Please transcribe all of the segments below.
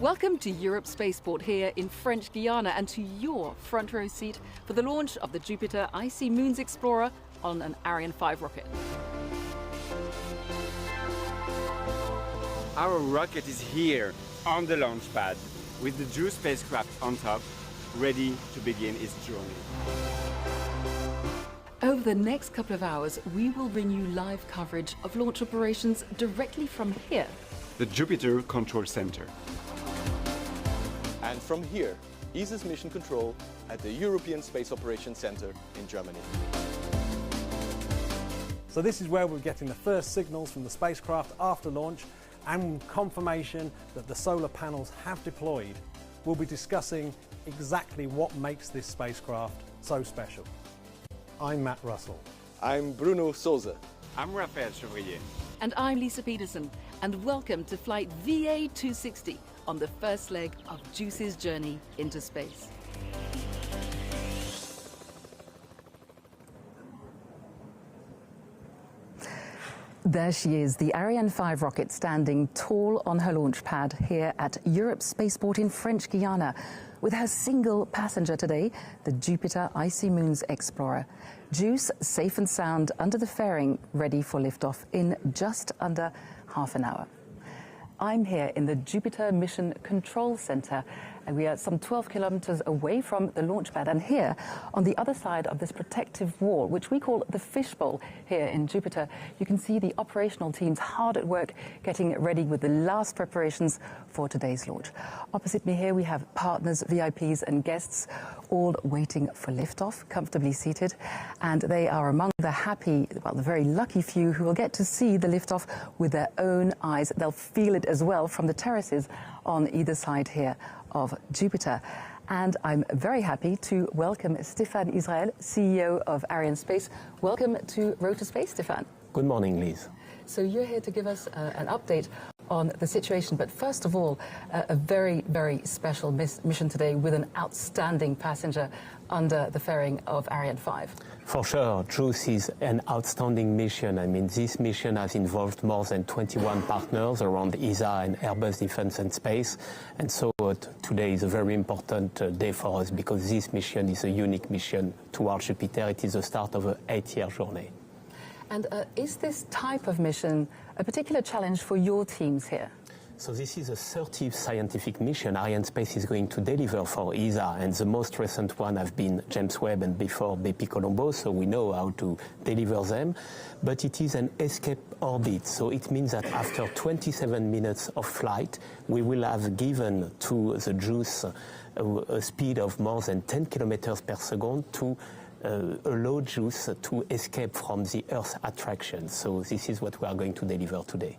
Welcome to Europe's spaceport here in French Guiana and to your front row seat for the launch of the Jupiter Icy Moons Explorer on an Ariane 5 rocket. Our rocket is here on the launch pad with the JUICE spacecraft on top, ready to begin its journey. Over the next couple of hours, we will bring you live coverage of launch operations directly from here, The Jupiter Control Center. And from here, ESA's mission control at the European Space Operations Center in Germany. So this is where we're getting the first signals from the spacecraft after launch and confirmation that the solar panels have deployed. We'll be discussing exactly what makes this spacecraft so special. I'm Matt Russell. I'm Bruno Souza. I'm Raphael Chevrier. and I'm Lisa Peterson, and welcome to flight VA260 on the first leg of JUICE's journey into space. There she is, the Ariane 5 rocket standing tall on her launch pad here at Europe's spaceport in French Guiana, with her single passenger today, the Jupiter Icy Moons Explorer. JUICE safe and sound under the fairing, ready for liftoff in just under half an hour. I'm here in the Jupiter Mission Control Center, and we are some 12 kilometers away from the launch pad. And here, on the other side of this protective wall, which we call the fishbowl here in Jupiter, you can see the operational teams hard at work getting ready with the last preparations for today's launch. Opposite me here, we have partners, VIPs and guests, all waiting for liftoff, comfortably seated. And they are among the happy, well, the very lucky few who will get to see the liftoff with their own eyes. They'll feel it as well from the terraces on either side here of Jupiter. And I'm very happy to welcome Stéphane Israël, CEO of Arianespace. Welcome to Rotor Space, Stéphane. Good morning, Liz. So you're here to give us an update on the situation, but first of all, a very, very special mission today with an outstanding passenger under the fairing of Ariane 5. For sure, JUICE is an outstanding mission. I mean, this mission has involved more than 21 partners around ESA and Airbus Defence and Space. And so today is a very important day for us because this mission is a unique mission towards Jupiter. It is the start of an 8-year journey. And is this type of mission a particular challenge for your teams here? So this is a 30th scientific mission Arianespace is going to deliver for ESA, and the most recent one have been James Webb and before BP Colombo, so we know how to deliver them. But it is an escape orbit, so it means that after 27 minutes of flight, we will have given to the JUICE a speed of more than 10 kilometers per second to allow JUICE to escape from the Earth attraction. So this is what we are going to deliver today.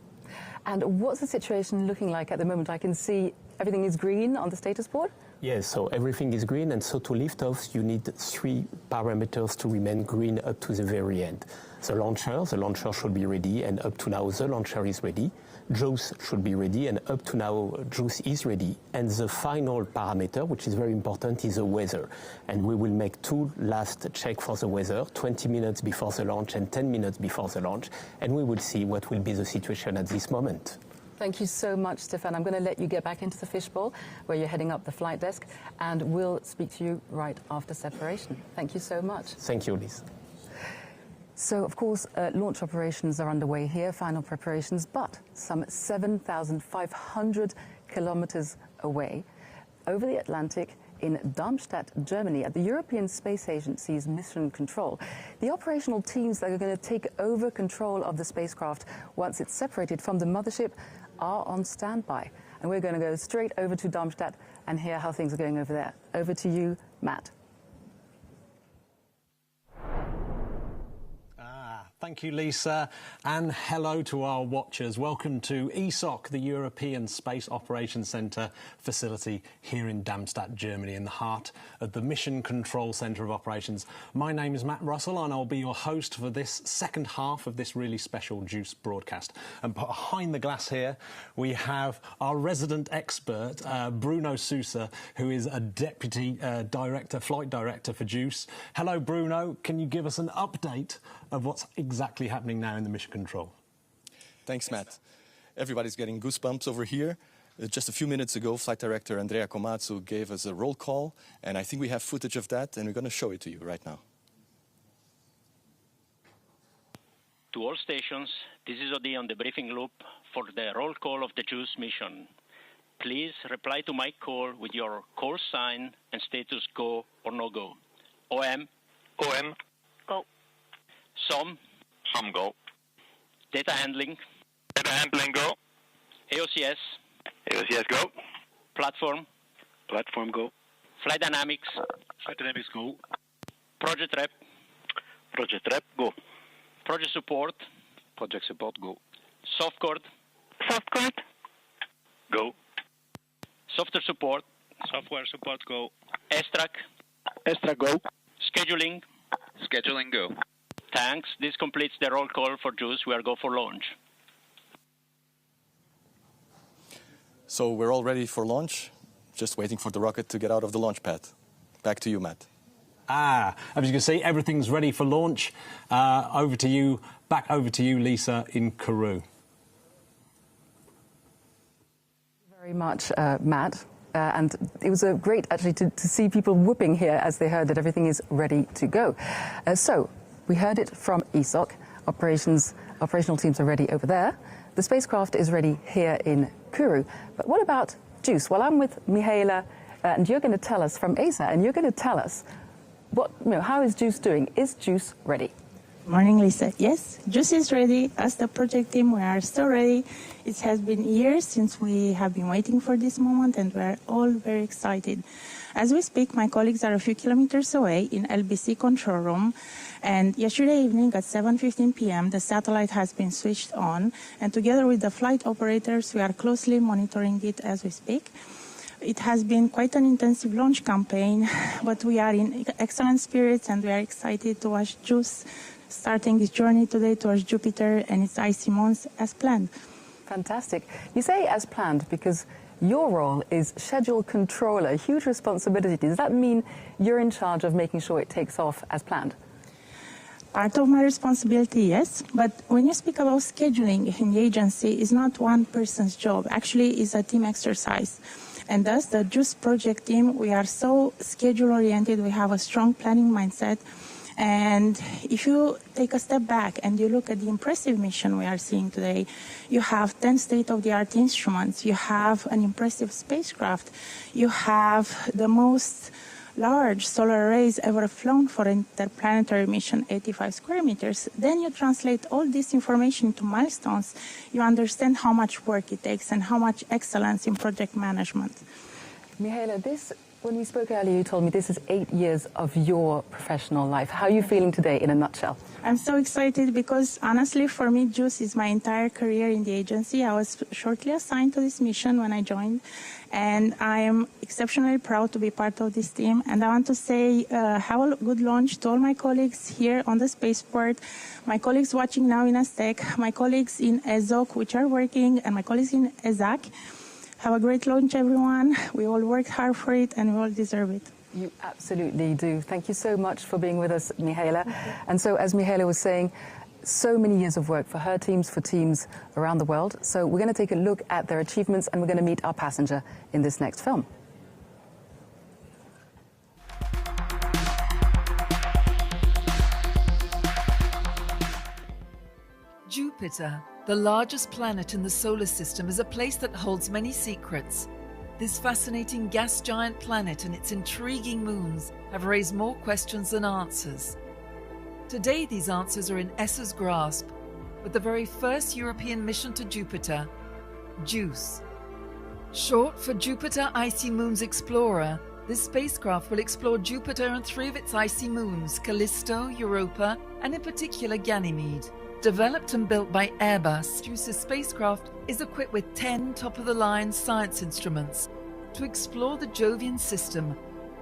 And what's the situation looking like at the moment? I can see everything is green on the status board. Yes, so everything is green, and so to lift off, you need 3 parameters to remain green up to the very end. The launcher should be ready, and up to now the launcher is ready. JUICE should be ready, and up to now JUICE is ready. And the final parameter, which is very important, is the weather. And we will make 2 last checks for the weather, 20 minutes before the launch and 10 minutes before the launch, and we will see what will be the situation at this moment. Thank you so much, Stéphane. I'm going to let you get back into the fishbowl where you're heading up the flight desk, and we'll speak to you right after separation. Thank you so much. Thank you, Liz. So, of course, launch operations are underway here, final preparations, but some 7,500 kilometers away, over the Atlantic, in Darmstadt, Germany, at the European Space Agency's mission control. The operational teams that are going to take over control of the spacecraft once it's separated from the mothership are on standby. And we're going to go straight over to Darmstadt and hear how things are going over there. Over to you, Matt. Thank you, Lisa, and hello to our watchers. Welcome to ESOC, the European Space Operations Centre facility here in Darmstadt, Germany, in the heart of the Mission Control Centre of Operations. My name is Matt Russell, and I'll be your host for this second half of this really special JUICE broadcast. And behind the glass here, we have our resident expert, Bruno Souza, who is a Deputy Flight Director for JUICE. Hello, Bruno. Can you give us an update of what's exactly happening now in the mission control? Thanks, Matt. Everybody's getting goosebumps over here. Just a few minutes ago, Flight Director Andrea Komatsu gave us a roll call, and I think we have footage of that, and we're going to show it to you right now. To all stations, this is Odi on the briefing loop for the roll call of the JUICE mission. Please reply to my call with your call sign and status go or no go. OM. OM. Go. SOM. SOM go. Data handling. Data handling go. AOCS. AOCS go. Platform. Platform go. Flight dynamics. Flight dynamics go. Project rep. Project rep go. Project support. Project support go. Softcode. Softcode go. Software support. Software support go. S-Track. S-Track go. Scheduling. Scheduling go. Thanks. This completes the roll call for JUICE. We are go for launch. So we're all ready for launch, just waiting for the rocket to get out of the launch pad. Back to you, Matt. As you can see, everything's ready for launch. Over to you, back over to you, Lisa, in Kourou. Very much, Matt. And it was great, actually, to see people whooping here as they heard that everything is ready to go. So we heard it from ESOC. Operational teams are ready over there. The spacecraft is ready here in Kourou. But what about JUICE? Well, I'm with Mihaela, and you're going to tell us from ESA, and you're going to tell us how is JUICE doing? Is JUICE ready? Morning, Lisa. Yes, JUICE is ready. As the project team, we are still ready. It has been years since we have been waiting for this moment, and we are all very excited. As we speak, my colleagues are a few kilometers away in LBC control room, and yesterday evening at 7:15 p.m., the satellite has been switched on, and together with the flight operators, we are closely monitoring it as we speak. It has been quite an intensive launch campaign, but we are in excellent spirits, and we are excited to watch JUICE starting its journey today towards Jupiter and its icy moons as planned. Fantastic. You say as planned because your role is schedule controller, huge responsibility. Does that mean you're in charge of making sure it takes off as planned? Part of my responsibility, yes. But when you speak about scheduling in the agency, it's not one person's job. Actually, it's a team exercise. And thus, the JUICE project team, we are so schedule-oriented. We have a strong planning mindset. And if you take a step back and you look at the impressive mission we are seeing today, you have 10 state-of-the-art instruments, you have an impressive spacecraft, you have the most large solar arrays ever flown for an interplanetary mission, 85 square meters. Then you translate all this information into milestones, you understand how much work it takes and how much excellence in project management. Mihaela, when we spoke earlier, you told me this is 8 years of your professional life. How are you feeling today in a nutshell? I'm so excited because, honestly, for me, JUICE is my entire career in the agency. I was shortly assigned to this mission when I joined, and I am exceptionally proud to be part of this team. And I want to say have a good launch to all my colleagues here on the spaceport, my colleagues watching now in ASTEC, my colleagues in ESOC, which are working, and my colleagues in ESAC. Have a great launch, everyone. We all worked hard for it, and we all deserve it. You absolutely do. Thank you so much for being with us, Mihaela. And so, as Mihaela was saying, so many years of work for her teams, for teams around the world. So we're going to take a look at their achievements, and we're going to meet our passenger in this next film. Jupiter, the largest planet in the solar system, is a place that holds many secrets. This fascinating gas giant planet and its intriguing moons have raised more questions than answers. Today, these answers are in ESA's grasp, with the very first European mission to Jupiter, JUICE. Short for Jupiter Icy Moons Explorer, this spacecraft will explore Jupiter and 3 of its icy moons, Callisto, Europa, and in particular Ganymede. Developed and built by Airbus, JUICE's spacecraft is equipped with 10 top-of-the-line science instruments to explore the Jovian system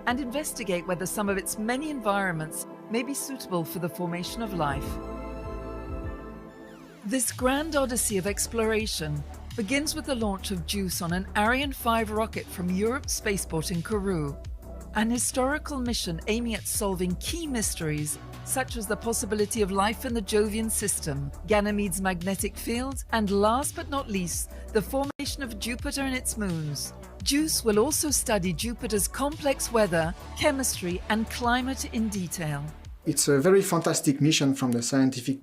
and investigate whether some of its many environments may be suitable for the formation of life. This grand odyssey of exploration begins with the launch of JUICE on an Ariane 5 rocket from Europe's spaceport in Kourou. an historical mission aiming at solving key mysteries, such as the possibility of life in the Jovian system, Ganymede's magnetic field, and last but not least, the formation of Jupiter and its moons. JUICE will also study Jupiter's complex weather, chemistry, and climate in detail. It's a very fantastic mission from the scientific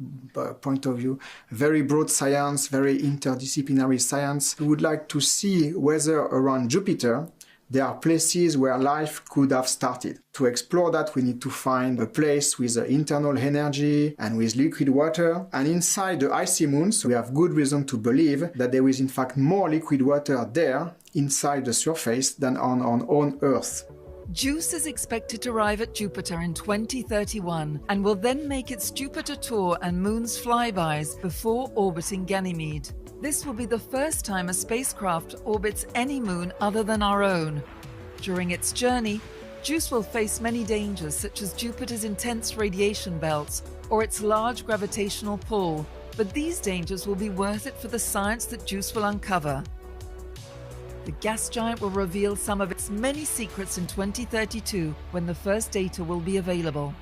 point of view. Very broad science, very interdisciplinary science. We would like to see whether around Jupiter there are places where life could have started. To explore that, we need to find a place with internal energy and with liquid water. And inside the icy moons, we have good reason to believe that there is in fact more liquid water there inside the surface than on Earth. JUICE is expected to arrive at Jupiter in 2031 and will then make its Jupiter tour and moon's flybys before orbiting Ganymede. This will be the first time a spacecraft orbits any moon other than our own. During its journey, JUICE will face many dangers such as Jupiter's intense radiation belts or its large gravitational pull, but these dangers will be worth it for the science that JUICE will uncover. The gas giant will reveal some of its many secrets in 2032 when the first data will be available.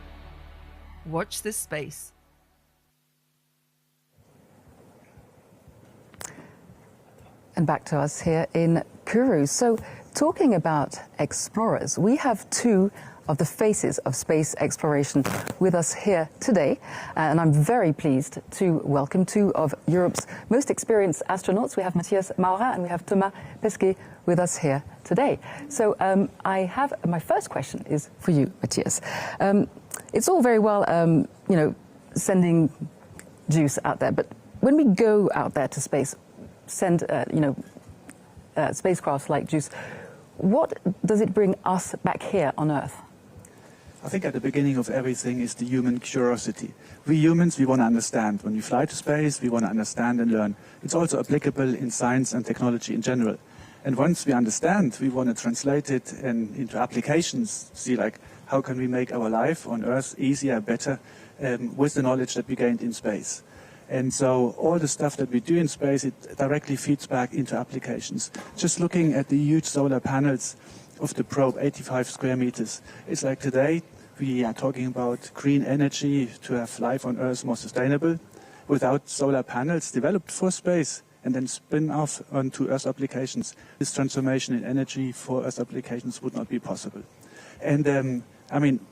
Watch this space. And back to us here in Kourou. So, talking about explorers, we have two of the faces of space exploration with us here today. And I'm very pleased to welcome two of Europe's most experienced astronauts. We have Matthias Maurer and we have Thomas Pesquet with us here today. So my first question is for you, Matthias. It's all very well, sending JUICE out there, but when we go out there to space, send, spacecrafts like JUICE, what does it bring us back here on Earth? I think at the beginning of everything is the human curiosity. We humans, we want to understand. When we fly to space, we want to understand and learn. It's also applicable in science and technology in general. And once we understand, we want to translate it into applications, see like how can we make our life on Earth easier, better, with the knowledge that we gained in space. And so all the stuff that we do in space, it directly feeds back into applications. Just looking at the huge solar panels of the probe, 85 square meters. It's like today we are talking about green energy to have life on Earth more sustainable. Without solar panels developed for space and then spin off onto Earth applications, this transformation in energy for Earth applications would not be possible. And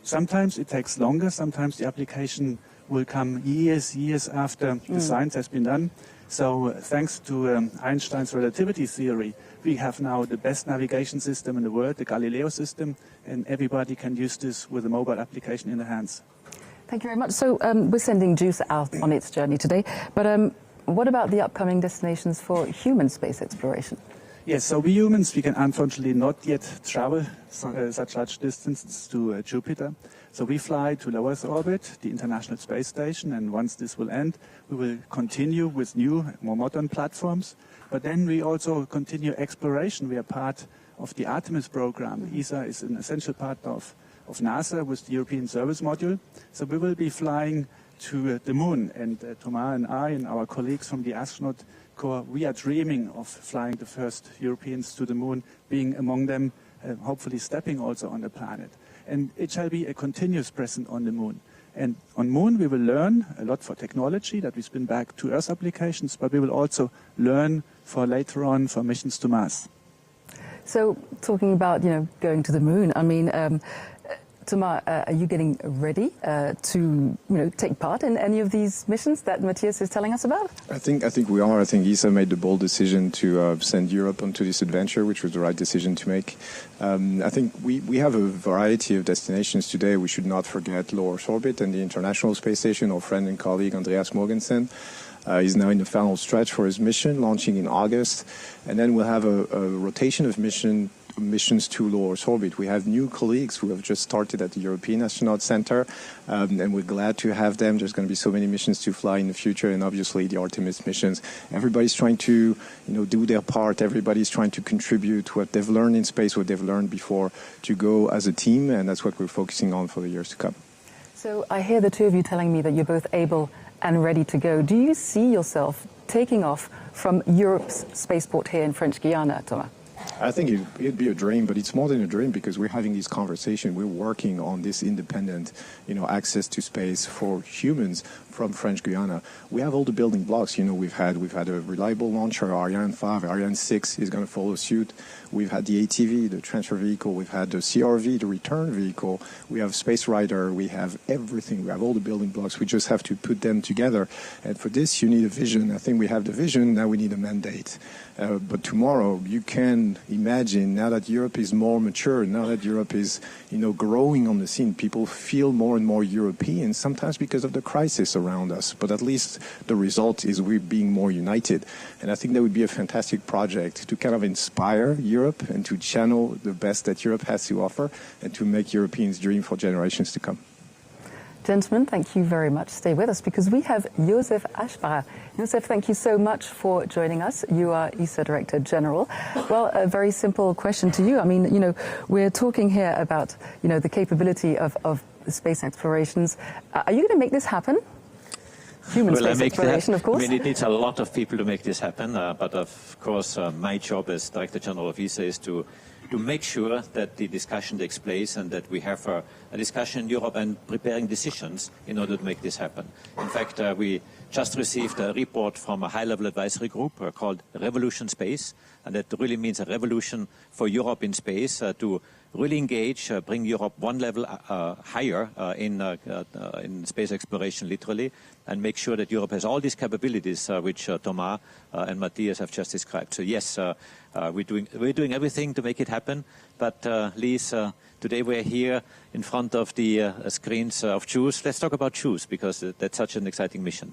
sometimes it takes longer, sometimes the application will come years after the science has been done. So thanks to Einstein's relativity theory, we have now the best navigation system in the world, the Galileo system, and everybody can use this with a mobile application in their hands. Thank you very much. So we're sending JUICE out on its journey today, but what about the upcoming destinations for human space exploration? Yes, so we humans, we can unfortunately not yet travel such large distances to Jupiter. So we fly to low Earth orbit, the International Space Station, and once this will end, we will continue with new, more modern platforms. But then we also continue exploration. We are part of the Artemis program. ESA is an essential part of NASA with the European Service Module. So we will be flying to the moon, and Thomas and I and our colleagues from the astronaut corps, we are dreaming of flying the first Europeans to the moon, being among them, hopefully stepping also on the planet. And it shall be a continuous presence on the moon. And on moon we will learn a lot for technology that we spin back to Earth applications, but we will also learn for later on for missions to Mars. So talking about, going to the moon, Thomas, are you getting ready to, take part in any of these missions that Matthias is telling us about? I think we are. I think ESA made the bold decision to send Europe onto this adventure, which was the right decision to make. I think we have a variety of destinations today. We should not forget low Earth orbit and the International Space Station. Our friend and colleague Andreas Mogensen is now in the final stretch for his mission, launching in August. And then we'll have a rotation of missions to low Earth orbit. We have new colleagues who have just started at the European Astronaut Center, and we're glad to have them. There's going to be so many missions to fly in the future, and obviously the Artemis missions. Everybody's trying to, do their part. Everybody's trying to contribute what they've learned in space, what they've learned before, to go as a team, and that's what we're focusing on for the years to come. So I hear the two of you telling me that you're both able and ready to go. Do you see yourself taking off from Europe's spaceport here in French Guiana, Thomas? I think it'd be a dream, but it's more than a dream because we're having this conversation. We're working on this independent, access to space for humans from French Guiana. We have all the building blocks. We've had a reliable launcher, Ariane 5, Ariane 6 is going to follow suit. We've had the ATV, the transfer vehicle. We've had the CRV, the return vehicle. We have Space Rider. We have everything. We have all the building blocks. We just have to put them together. And for this, you need a vision. I think we have the vision. Now we need a mandate. But tomorrow, you can imagine, now that Europe is more mature, now that Europe is, growing on the scene, people feel more and more European, sometimes because of the crisis around us. But at least the result is we're being more united. And I think that would be a fantastic project to kind of inspire Europe and to channel the best that Europe has to offer and to make Europeans dream for generations to come. Gentlemen, thank you very much. Stay with us because we have Josef Aschbacher. Josef, thank you so much for joining us. You are ESA Director General. Well, a very simple question to you. I mean, we're talking here about, the capability of space explorations. Are you going to make this happen? Human space exploration, of course. I mean, it needs a lot of people to make this happen, but of course, my job as Director General of ESA is to make sure that the discussion takes place and that we have a discussion in Europe and preparing decisions in order to make this happen. In fact, we just received a report from a high-level advisory group called Revolution Space, and that really means a revolution for Europe in space to really engage, bring Europe one level higher in space exploration, literally, and make sure that Europe has all these capabilities which Thomas and Matthias have just described. So yes, we're doing everything to make it happen. But Lise, today we're here in front of the screens of JUICE. Let's talk about JUICE because that's such an exciting mission.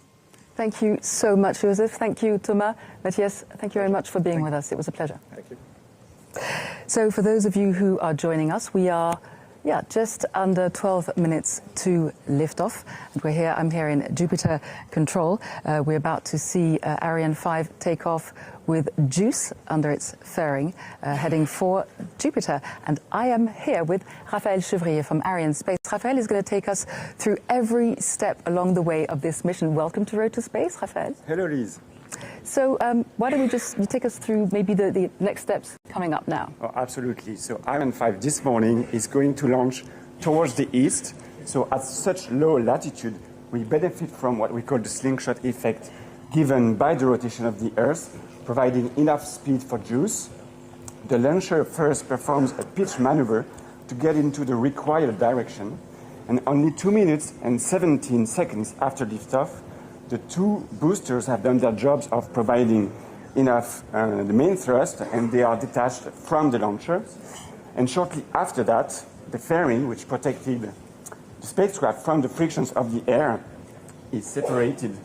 Thank you so much, Joseph. Thank you, Thomas. Matthias, thank you very much for being with us. It was a pleasure. Thank you. So for those of you who are joining us, we are just under 12 minutes to liftoff. And I'm here in Jupiter Control. We're about to see Ariane 5 take off with JUICE under its fairing, heading for Jupiter. And I am here with Raphaël Chevrier from Arianespace. Raphaël is going to take us through every step along the way of this mission. Welcome to Road to Space, Raphaël. Hello, Lise. So why don't you take us through maybe the next steps coming up now? Oh, absolutely. So Ariane 5 this morning is going to launch towards the east. So at such low latitude, we benefit from what we call the slingshot effect given by the rotation of the Earth, providing enough speed for JUICE. The launcher first performs a pitch maneuver to get into the required direction, and only 2 minutes and 17 seconds after liftoff, the two boosters have done their jobs of providing enough the main thrust, and they are detached from the launcher. And shortly after that, the fairing, which protected the spacecraft from the frictions of the air, is separated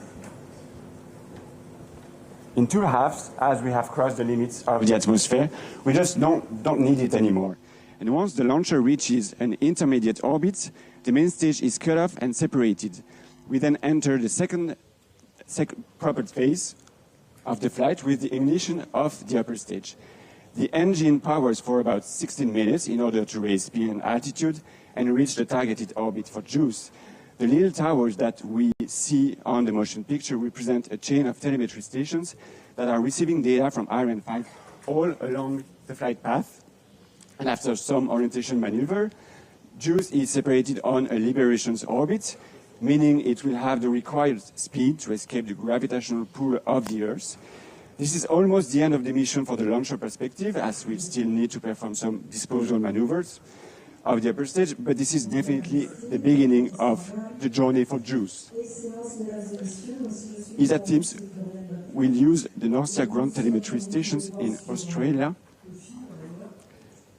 in two halves as we have crossed the limits of the atmosphere. We just don't need it anymore. And once the launcher reaches an intermediate orbit, the main stage is cut off and separated. We then enter the second proper phase of the flight with the ignition of the upper stage. The engine powers for about 16 minutes in order to raise speed and altitude and reach the targeted orbit for JUICE. The little towers that we see on the motion picture represent a chain of telemetry stations that are receiving data from Ariane 5 all along the flight path. And after some orientation maneuver, JUICE is separated on a liberations orbit, meaning it will have the required speed to escape the gravitational pull of the Earth. This is almost the end of the mission for the launcher perspective, as we still need to perform some disposal maneuvers of the upper stage, but this is definitely the beginning of the journey for JUICE. ESA teams will use the North Sea ground telemetry stations in Australia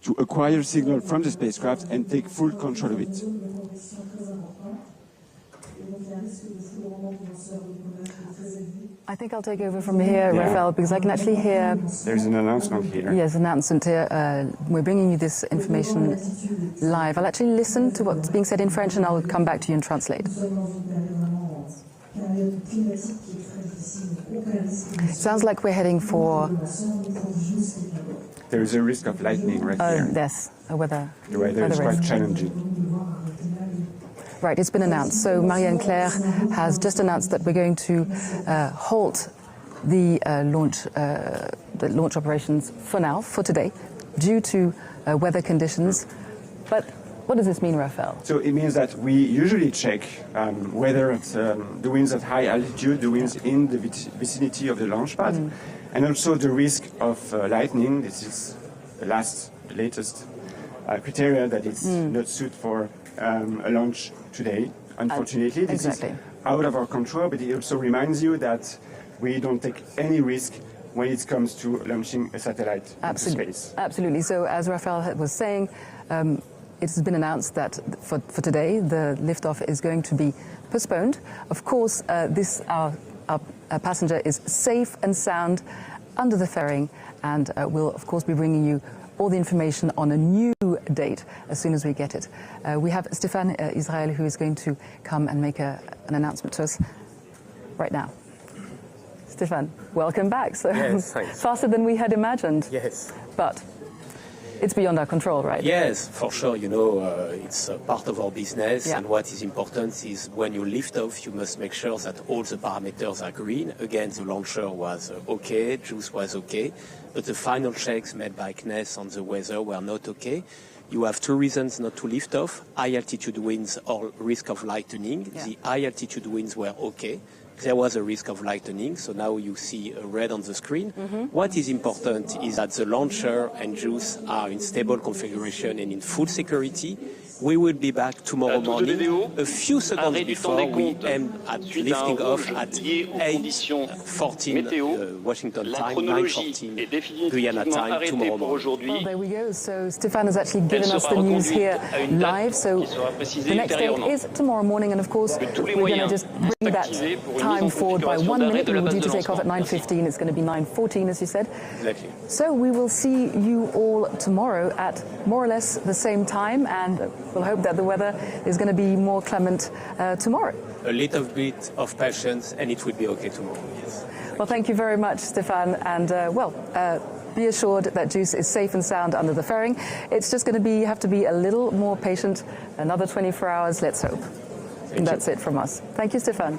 to acquire signal from the spacecraft and take full control of it. I think I'll take over from here, Raphael, because I can actually hear... There's an announcement here. Yes, an announcement here. We're bringing you this information live. I'll actually listen to what's being said in French and I'll come back to you and translate. Sounds like we're heading for... There is a risk of lightning right here. Yes, a weather. The weather is quite challenging. Right, it's been announced. So Marianne Claire has just announced that we're going to halt the launch operations for now, for today, due to weather conditions. But what does this mean, Raphael? So it means that we usually check whether it's, the winds at high altitude, the winds in the vicinity of the launch pad, and also the risk of lightning. This is the latest criteria that it's not suited for a launch today. Unfortunately, this is out of our control, but it also reminds you that we don't take any risk when it comes to launching a satellite into space. Absolutely. So as Raphael was saying, it has been announced that for today, the liftoff is going to be postponed. Of course, our passenger is safe and sound under the fairing, and we'll, of course, be bringing you all the information on a new date as soon as we get it. We have Stéphane Israel, who is going to come and make an announcement to us right now. Stéphane, welcome back. So yes, thanks. Faster than we had imagined. Yes. But it's beyond our control, right? Yes, for sure. You know, it's part of our business, and what is important is when you lift off, you must make sure that all the parameters are green. Again, the launcher was okay, JUICE was okay, but the final checks made by CNES on the weather were not okay. You have two reasons not to lift off: high altitude winds or risk of lightning. The high altitude winds were okay. There was a risk of lightning, so now you see red on the screen. What is important is that the launcher and JUICE are in stable configuration and in full security. We will be back tomorrow morning, a few seconds before we aim at lifting off at 8:14 Washington time, 9:14 Guyana time tomorrow morning. Well, there we go. So Stéphane has actually given us the news here live. So the next date is tomorrow morning, and of course we're going to just bring that time forward by 1 minute. We were due to take off at 9:15. It's going to be 9:14, as you said. Exactly. So we will see you all tomorrow at more or less the same time, and we'll hope that the weather is going to be more clement tomorrow. A little bit of patience, and it will be okay tomorrow. Yes. Well, thank you very much, Stéphane, and be assured that JUICE is safe and sound under the fairing. It's just going to have to be a little more patient. Another 24 hours, let's hope. And that's it from us. Thank you, Stéphane.